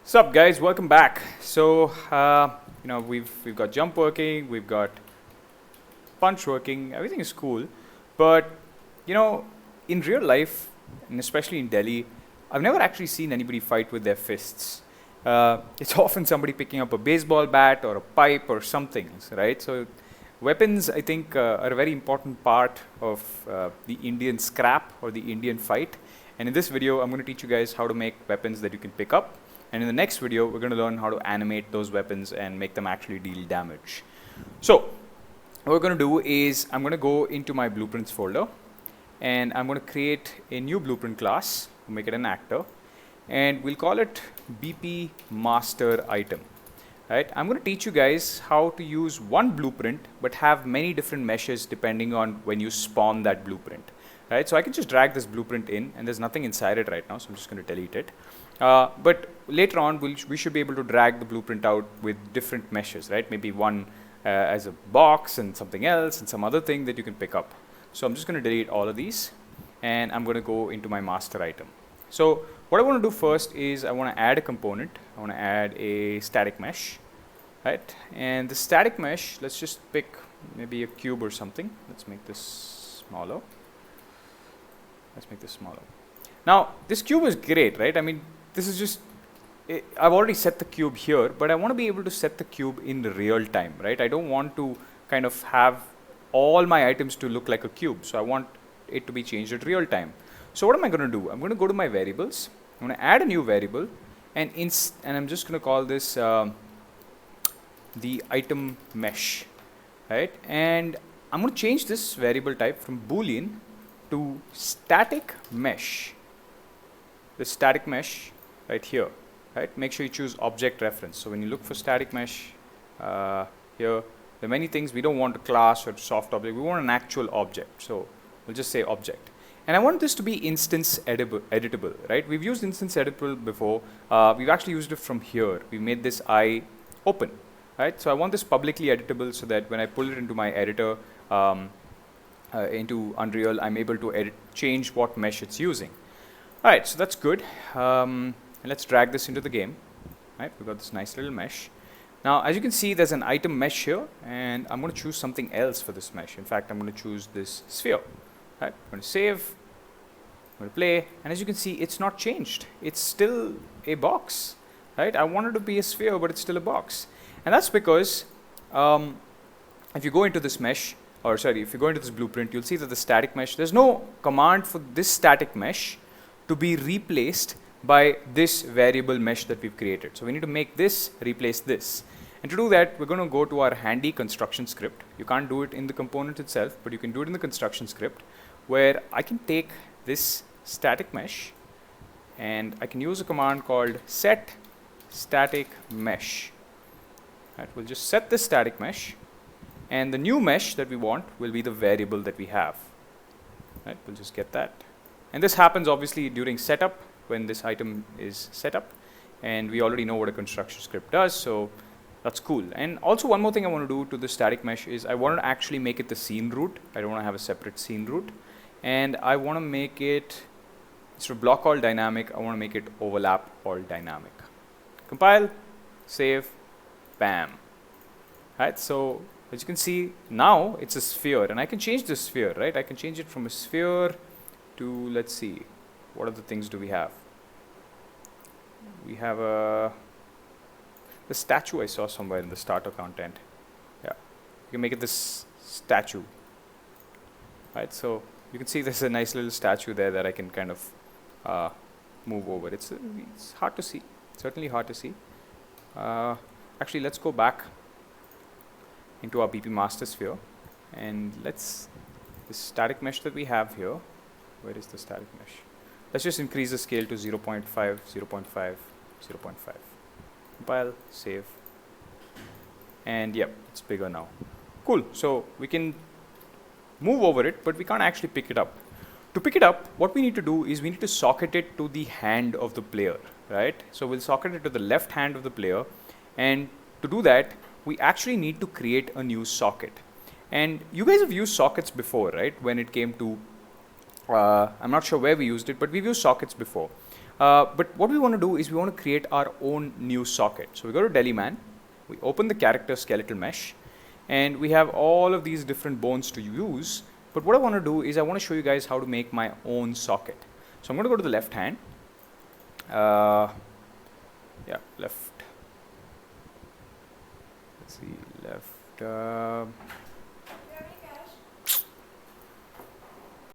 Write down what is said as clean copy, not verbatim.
Sup guys, welcome back. So we've got jump working, we've got punch working, everything is cool. But you know, in real life, and especially in Delhi, I've never actually seen anybody fight with their fists. It's often somebody picking up a baseball bat or a pipe or something, right? So weapons, I think, are a very important part of the Indian scrap or the Indian fight. And in this video, I'm going to teach you guys how to make weapons that you can pick up. And in the next video, we're going to learn how to animate those weapons and make them actually deal damage. So what we're going to do is I'm going to go into my blueprints folder and I'm going to create a new blueprint class, we'll make it an actor, and we'll call it BP master item. Right? I'm going to teach you guys how to use one blueprint but have many different meshes depending on when you spawn that blueprint. Right? So I can just drag this blueprint in and there's nothing inside it right now, so I'm just going to delete it. But later on, we should be able to drag the blueprint out with different meshes, right? Maybe one as a box and something else and some other thing that you can pick up. So I'm just going to delete all of these and I'm going to go into my master item. So what I want to do first is I want to add a component. I want to add a static mesh, right? And the static mesh, let's just pick maybe a cube or something. Let's make this smaller. Let's make this smaller. Now, this cube is great, right? I mean, this is just, I've already set the cube here, but I want to be able to set the cube in real time, right? I don't want to kind of have all my items to look like a cube. So I want it to be changed at real time. So what am I going to do? I'm going to go to my variables. I'm going to add a new variable and I'm just going to call this the item mesh, right? And I'm going to change this variable type from Boolean to static mesh. The static mesh right here, right? Make sure you choose object reference. So when you look for static mesh here, there are many things. We don't want a class or soft object. We want an actual object. So we'll just say object. And I want this to be instance editable, right? We've used instance editable before. We've actually used it from here. We made this I open, right? So I want this publicly editable so that when I pull it into my editor, into Unreal, I'm able to change what mesh it's using. All right, so that's good. And let's drag this into the game. Right, we've got this nice little mesh. Now, as you can see, there's an item mesh here, and I'm going to choose something else for this mesh. In fact, I'm going to choose this sphere. Right, I'm going to save. I'm going to play, and as you can see, it's not changed. It's still a box. Right, I want it to be a sphere, but it's still a box, and that's because if you go into this mesh, or sorry, if you go into this blueprint, you'll see that the static mesh. There's no command for this static mesh to be replaced by this variable mesh that we've created. So we need to make this replace this. And to do that, we're going to go to our handy construction script. You can't do it in the component itself, but you can do it in the construction script, where I can take this static mesh and I can use a command called set static mesh. Right, we'll just set this static mesh, and the new mesh that we want will be the variable that we have. Right, we'll just get that. And this happens obviously during setup when this item is set up, and we already know what a construction script does, so that's cool. And also one more thing I want to do to the static mesh is I want to actually make it the scene root. I don't want to have a separate scene root, and I want to make it, instead of block all dynamic, I want to make it overlap all dynamic. Compile, save, bam. Right, so as you can see, now it's a sphere, and I can change the sphere, right? I can change it from a sphere to, let's see, what other things do we have? We have the statue I saw somewhere in the starter content. Yeah, you can make it this statue. Right, so you can see there's a nice little statue there that I can kind of move over. It's hard to see, certainly hard to see. Actually, let's go back into our BP master sphere, and this static mesh that we have here. Where is the static mesh? Let's just increase the scale to 0.5, 0.5, 0.5. Compile, save, and yep, it's bigger now. Cool. So we can move over it, but we can't actually pick it up. To pick it up, what we need to do is we need to socket it to the hand of the player, right? So we'll socket it to the left hand of the player, and to do that, we actually need to create a new socket. And you guys have used sockets before, right? When it came to I'm not sure where we used it, but we've used sockets before. But what we want to do is we want to create our own new socket. So we go to Deliman, we open the character skeletal mesh, and we have all of these different bones to use. But what I want to do is I want to show you guys how to make my own socket. So I'm going to go to the left hand. Yeah, left. Let's see, left.